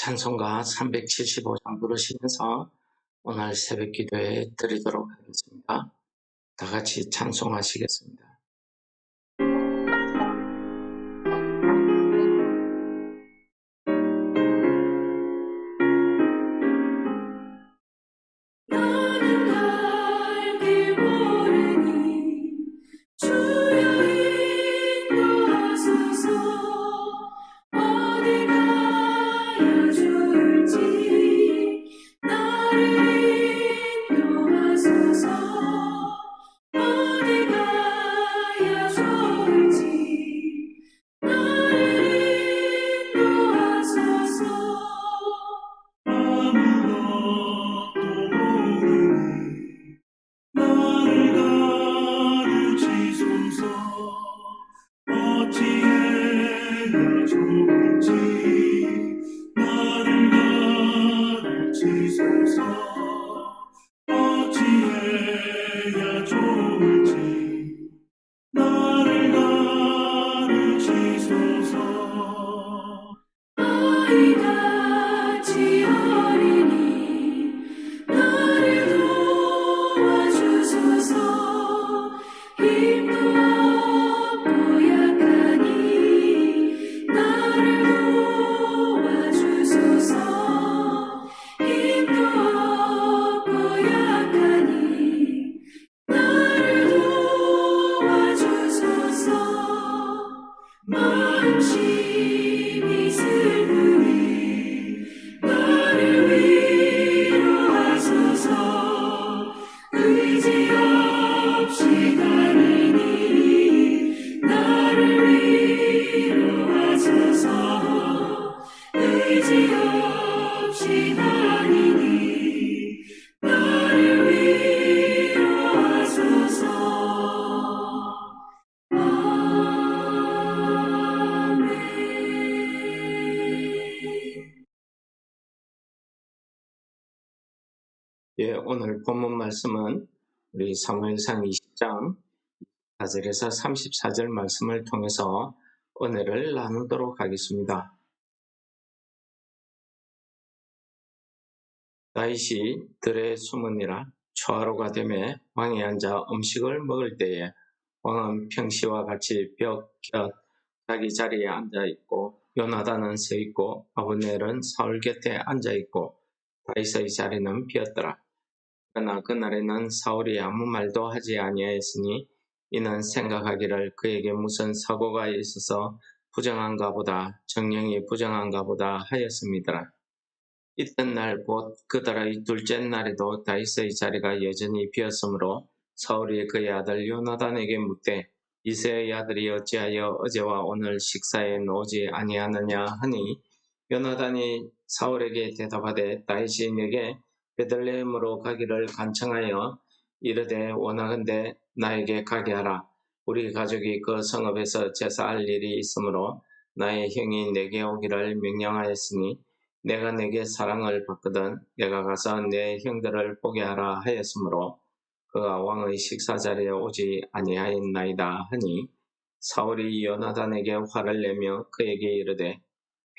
찬송가 375장 부르시면서 오늘 새벽 기도에 드리도록 하겠습니다. 다 같이 찬송하시겠습니다. 오늘 본문 말씀은 우리 사무엘상 20장 4절에서 34절 말씀을 통해서 은혜를 나누도록 하겠습니다. 다윗이 들에 숨으니라. 초하루가 되매 왕이 앉아 음식을 먹을 때에 왕은 평시와 같이 벽 곁 자기 자리에 앉아있고 요나단은 서있고 아브넬은 사울 곁에 앉아있고 다윗의 자리는 비었더라. 그러나 그날에는 사울이 아무 말도 하지 아니하였으니 이는 생각하기를 그에게 무슨 사고가 있어서 부정한가 보다, 정령이 부정한가 보다 하였음이더라. 이튿날 곧 그달의 둘째 날에도 다윗의 자리가 여전히 비었으므로 사울이 그의 아들 요나단에게 묻되 이새의 아들이 어찌하여 어제와 오늘 식사에 나오지 아니하느냐 하니 요나단이 사울에게 대답하되 다윗이 내게 베들레헴으로 가기를 간청하여 이르되 원하건대 나에게 가게 하라. 우리 가족이 그 성읍에서 제사할 일이 있으므로 나의 형이 내게 오기를 명령하였으니 내가 내게 사랑을 받거든 내가 가서 내 형들을 보게 하라 하였으므로 그가 왕의 식사 자리에 오지 아니하였나이다 하니 사울이 요나단에게 화를 내며 그에게 이르되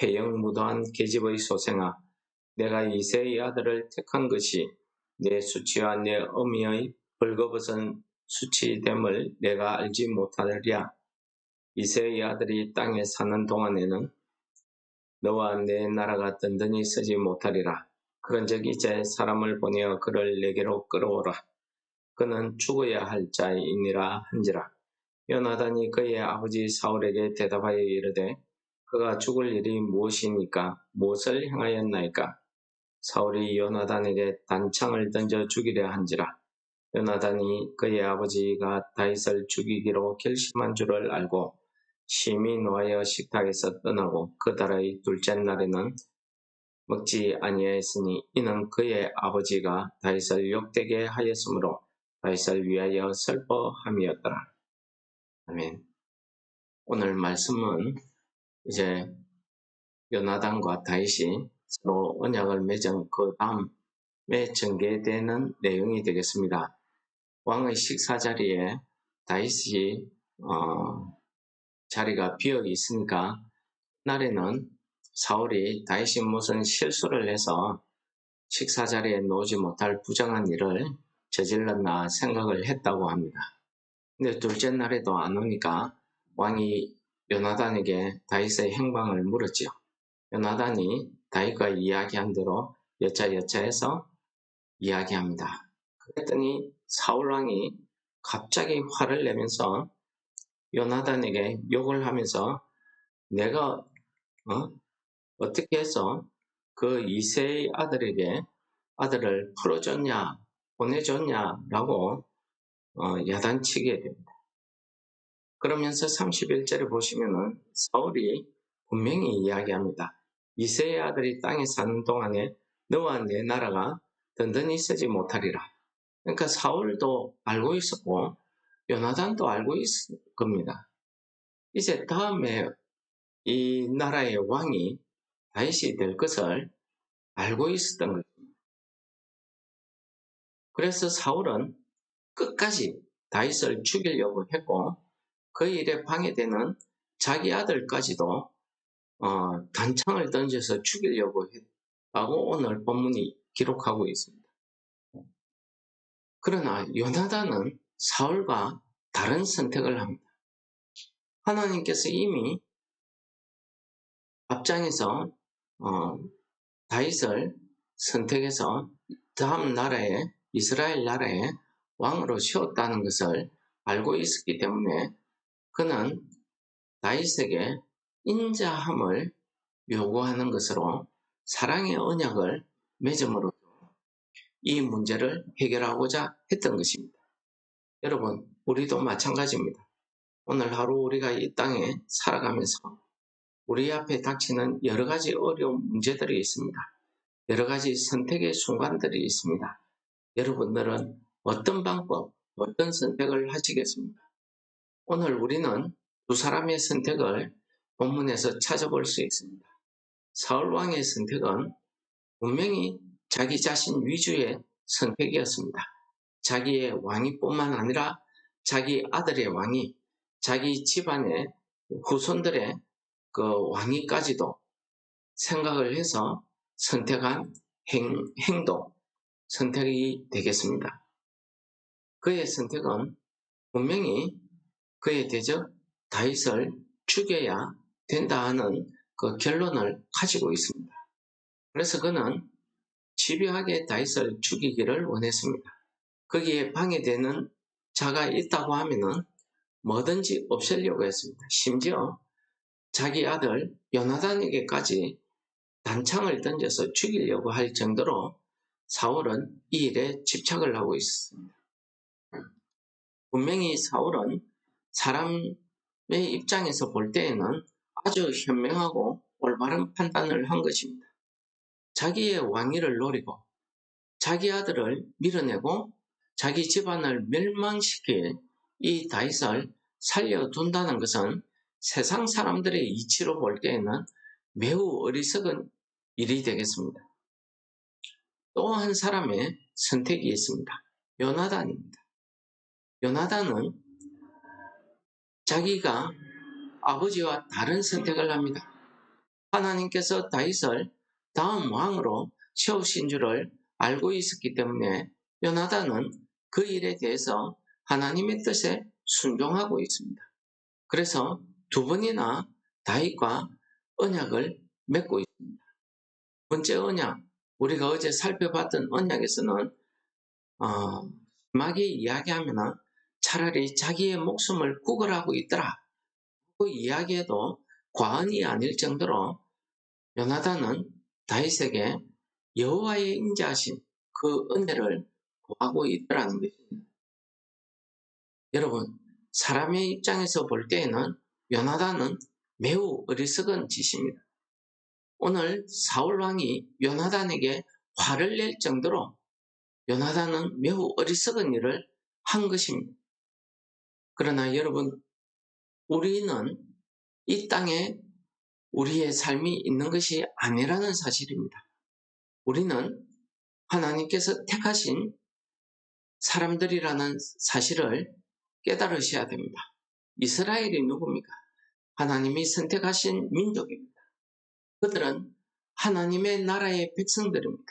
회영무도한 계집의 소생아, 내가 이새의 아들을 택한 것이 내 수치와 내 어미의 벌거벗은 수치됨을 내가 알지 못하리랴. 이새의 아들이 땅에 사는 동안에는 너와 내 나라가 든든히 서지 못하리라. 그런즉 이제 사람을 보내어 그를 내게로 끌어오라. 그는 죽어야 할 자이니라 한지라. 요나단이 그의 아버지 사울에게 대답하여 이르되 그가 죽을 일이 무엇이니까 무엇을 행하였나이까? 사울이 요나단에게 단창을 던져 죽이려 한지라. 요나단이 그의 아버지가 다윗을 죽이기로 결심한 줄을 알고 심히 노하여 식탁에서 떠나고 그달의 둘째 날에는 먹지 아니하였으니 이는 그의 아버지가 다윗을 욕되게 하였으므로 다윗을 위하여 슬퍼함이었더라. 아멘. 오늘 말씀은 이제 요나단과 다윗이 서로 언약을 맺은 그 다음에 전개되는 내용이 되겠습니다. 왕의 식사 자리에 다윗이 자리가 비어 있으니까 날에는 사울이 다윗이 무슨 실수를 해서 식사 자리에 놓지 못할 부정한 일을 저질렀나 생각을 했다고 합니다. 근데 둘째 날에도 안 오니까 왕이 요나단에게 다윗의 행방을 물었지요. 요나단이 다윗과 이야기한 대로 여차여차해서 이야기합니다. 그랬더니 사울왕이 갑자기 화를 내면서 요나단에게 욕을 하면서 내가 어떻게 해서 그 이세의 아들에게 아들을 풀어줬냐 보내줬냐라고 야단치게 됩니다. 그러면서 31절에 보시면은 사울이 분명히 이야기합니다. 이세의 아들이 땅에 사는 동안에 너와 내 나라가 든든히 서지 못하리라. 그러니까 사울도 알고 있었고 요나단도 알고 있을 겁니다. 이제 다음에 이 나라의 왕이 다윗이 될 것을 알고 있었던 거죠. 그래서 사울은 끝까지 다윗을 죽이려고 했고 그 일에 방해되는 자기 아들까지도 단창을 던져서 죽이려고 했다고 오늘 본문이 기록하고 있습니다. 그러나 요나단은 사울과 다른 선택을 합니다. 하나님께서 이미 앞장에서 다윗을 선택해서 다음 나라에 이스라엘 나라의 왕으로 세웠다는 것을 알고 있었기 때문에 그는 다윗에게 인자함을 요구하는 것으로 사랑의 언약을 맺음으로 이 문제를 해결하고자 했던 것입니다. 여러분, 우리도 마찬가지입니다. 오늘 하루 우리가 이 땅에 살아가면서 우리 앞에 닥치는 여러 가지 어려운 문제들이 있습니다. 여러 가지 선택의 순간들이 있습니다. 여러분들은 어떤 방법, 어떤 선택을 하시겠습니까? 오늘 우리는 두 사람의 선택을 본문에서 찾아볼 수 있습니다. 사울왕의 선택은 분명히 자기 자신 위주의 선택이었습니다. 자기의 왕위뿐만 아니라 자기 아들의 왕위, 자기 집안의 후손들의 그 왕위까지도 생각을 해서 선택한 행동, 선택이 되겠습니다. 그의 선택은 분명히 그의 대적 다윗을 죽여야 된다 하는 그 결론을 가지고 있습니다. 그래서 그는 집요하게 다윗을 죽이기를 원했습니다. 거기에 방해되는 자가 있다고 하면은 뭐든지 없애려고 했습니다. 심지어 자기 아들 요나단에게까지 단창을 던져서 죽이려고 할 정도로 사울은 이 일에 집착을 하고 있습니다. 분명히 사울은 사람의 입장에서 볼 때에는 아주 현명하고 올바른 판단을 한 것입니다. 자기의 왕위를 노리고 자기 아들을 밀어내고 자기 집안을 멸망시킬 이 다윗을 살려둔다는 것은 세상 사람들의 이치로 볼 때에는 매우 어리석은 일이 되겠습니다. 또 한 사람의 선택이 있습니다. 요나단입니다. 요나단은 자기가 아버지와 다른 선택을 합니다. 하나님께서 다윗을 다음 왕으로 세우신 줄을 알고 있었기 때문에 요나단은 그 일에 대해서 하나님의 뜻에 순종하고 있습니다. 그래서 두 번이나 다윗과 언약을 맺고 있습니다. 번째 언약, 우리가 어제 살펴봤던 언약에서는 심하게 이야기하면 차라리 자기의 목숨을 구걸하고 있더라 그 이야기에도 과언이 아닐 정도로 요나단은 다윗에게 여호와의 인자하신 그 은혜를 구하고 있더라는 것입니다. 여러분, 사람의 입장에서 볼 때에는 요나단은 매우 어리석은 짓입니다. 오늘 사울왕이 요나단에게 화를 낼 정도로 요나단은 매우 어리석은 일을 한 것입니다. 그러나 여러분, 우리는 이 땅에 우리의 삶이 있는 것이 아니라는 사실입니다. 우리는 하나님께서 택하신 사람들이라는 사실을 깨달으셔야 됩니다. 이스라엘이 누굽니까? 하나님이 선택하신 민족입니다. 그들은 하나님의 나라의 백성들입니다.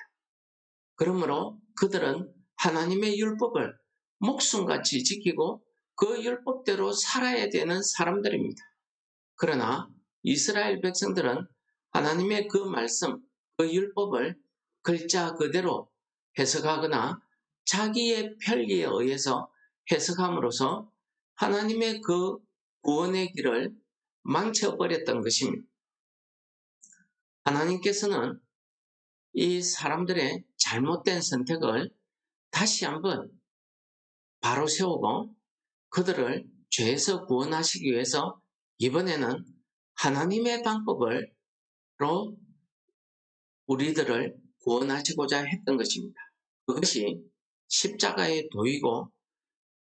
그러므로 그들은 하나님의 율법을 목숨같이 지키고 그 율법대로 살아야 되는 사람들입니다. 그러나 이스라엘 백성들은 하나님의 그 말씀, 그 율법을 글자 그대로 해석하거나 자기의 편리에 의해서 해석함으로써 하나님의 그 구원의 길을 망쳐버렸던 것입니다. 하나님께서는 이 사람들의 잘못된 선택을 다시 한번 바로 세우고 그들을 죄에서 구원하시기 위해서 이번에는 하나님의 방법으로 우리들을 구원하시고자 했던 것입니다. 그것이 십자가의 도이고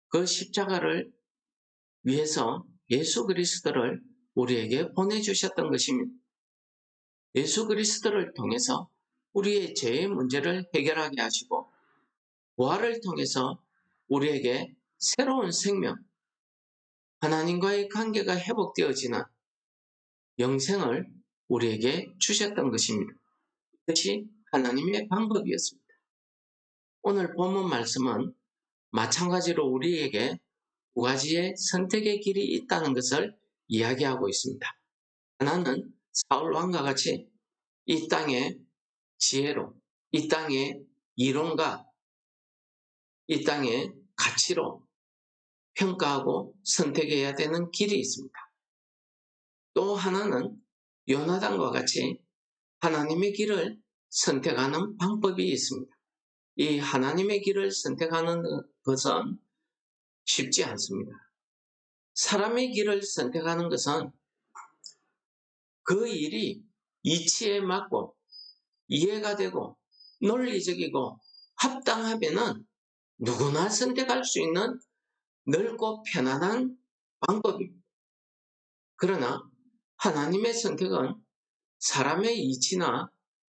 그 십자가를 위해서 예수 그리스도를 우리에게 보내주셨던 것입니다. 예수 그리스도를 통해서 우리의 죄의 문제를 해결하게 하시고 부활을 통해서 우리에게 새로운 생명, 하나님과의 관계가 회복되어지는 영생을 우리에게 주셨던 것입니다. 이것이 하나님의 방법이었습니다. 오늘 본문 말씀은 마찬가지로 우리에게 두 가지의 선택의 길이 있다는 것을 이야기하고 있습니다. 하나는 사울 왕과 같이 이 땅의 지혜로, 이 땅의 이론과 이 땅의 가치로 평가하고 선택해야 되는 길이 있습니다. 또 하나는 요나단과 같이 하나님의 길을 선택하는 방법이 있습니다. 이 하나님의 길을 선택하는 것은 쉽지 않습니다. 사람의 길을 선택하는 것은 그 일이 이치에 맞고 이해가 되고 논리적이고 합당하면은 누구나 선택할 수 있는 넓고 편안한 방법입니다. 그러나 하나님의 선택은 사람의 이치나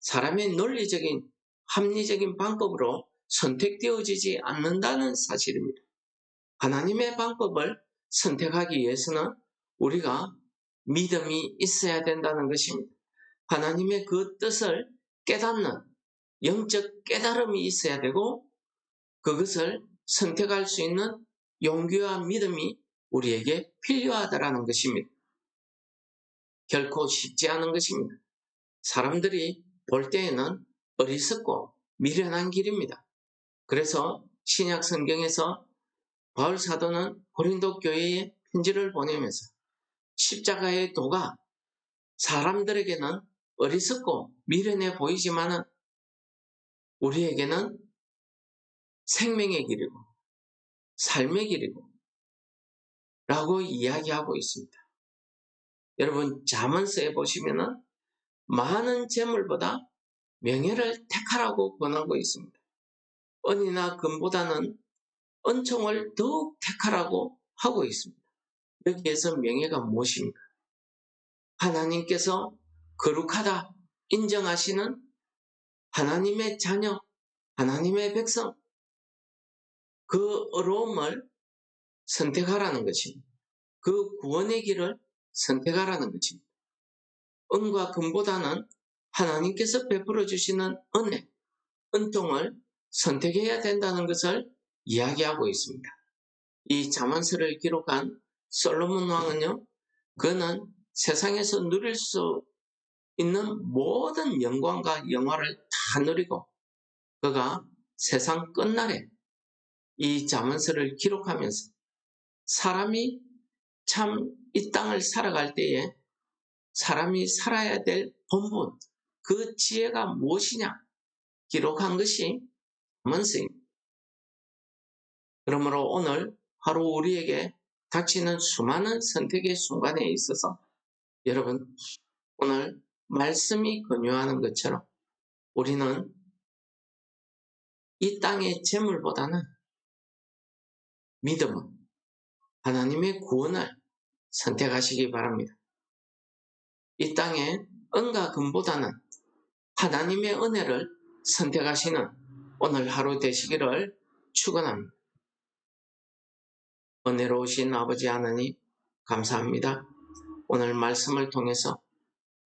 사람의 논리적인 합리적인 방법으로 선택되어지지 않는다는 사실입니다. 하나님의 방법을 선택하기 위해서는 우리가 믿음이 있어야 된다는 것입니다. 하나님의 그 뜻을 깨닫는 영적 깨달음이 있어야 되고 그것을 선택할 수 있는 용기와 믿음이 우리에게 필요하다는 것입니다. 결코 쉽지 않은 것입니다. 사람들이 볼 때에는 어리석고 미련한 길입니다. 그래서 신약 성경에서 바울 사도는 고린도 교회에 편지를 보내면서 십자가의 도가 사람들에게는 어리석고 미련해 보이지만은 우리에게는 생명의 길이고 삶의 길이고 라고 이야기하고 있습니다. 여러분 잠언서에 보시면은 많은 재물보다 명예를 택하라고 권하고 있습니다. 은이나 금보다는 은총을 더욱 택하라고 하고 있습니다. 여기에서 명예가 무엇입니까? 하나님께서 거룩하다 인정하시는 하나님의 자녀, 하나님의 백성, 그 어려움을 선택하라는 것입니다. 그 구원의 길을 선택하라는 것입니다. 은과 금보다는 하나님께서 베풀어 주시는 은혜, 은총을 선택해야 된다는 것을 이야기하고 있습니다. 이 잠언서를 기록한 솔로몬 왕은요, 그는 세상에서 누릴 수 있는 모든 영광과 영화를 다 누리고 그가 세상 끝날에 이 잠언서를 기록하면서 사람이 참 이 땅을 살아갈 때에 사람이 살아야 될 본분, 그 지혜가 무엇이냐 기록한 것이 잠언서입니다. 그러므로 오늘 하루 우리에게 닥치는 수많은 선택의 순간에 있어서 여러분 오늘 말씀이 권유하는 것처럼 우리는 이 땅의 재물보다는 믿음은 하나님의 구원을 선택하시기 바랍니다. 이 땅의 은과 금보다는 하나님의 은혜를 선택하시는 오늘 하루 되시기를 축원합니다. 은혜로우신 아버지 하나님 감사합니다. 오늘 말씀을 통해서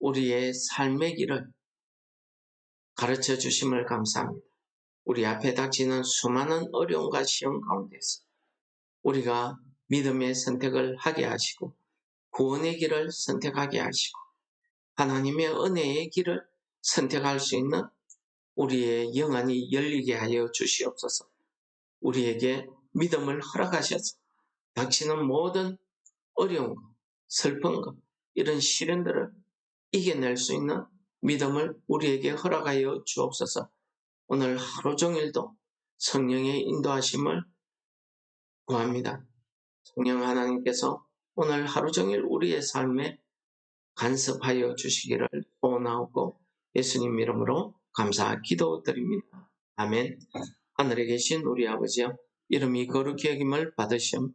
우리의 삶의 길을 가르쳐 주심을 감사합니다. 우리 앞에 닥치는 수많은 어려움과 시험 가운데서 우리가 믿음의 선택을 하게 하시고 구원의 길을 선택하게 하시고 하나님의 은혜의 길을 선택할 수 있는 우리의 영안이 열리게 하여 주시옵소서. 우리에게 믿음을 허락하셔서 닥치는 모든 어려움과 슬픔과 이런 시련들을 이겨낼 수 있는 믿음을 우리에게 허락하여 주옵소서. 오늘 하루 종일도 성령의 인도하심을 구합니다. 성령 하나님께서 오늘 하루 종일 우리의 삶에 간섭하여 주시기를 소원하고 예수님 이름으로 감사 기도드립니다. 아멘. 하늘에 계신 우리 아버지여, 이름이 거룩히 여김을 받으시오.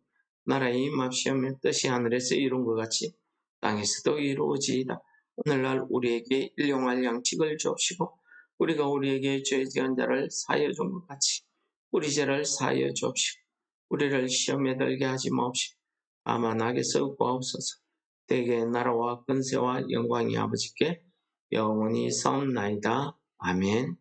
나라의 임합시오며 뜻이 하늘에서 이룬 것 같이 땅에서도 이루어지이다. 오늘날 우리에게 일용할 양식을 주옵시고 우리가 우리에게 죄 지은 자를 사하여 준 것 같이 우리 죄를 사하여 주옵시고 우리를 시험에 들게 하지 마옵시고 다만 악에서 구하옵소서. 대개 나라와 권세와 영광이 아버지께 영원히 사옵나이다. 아멘.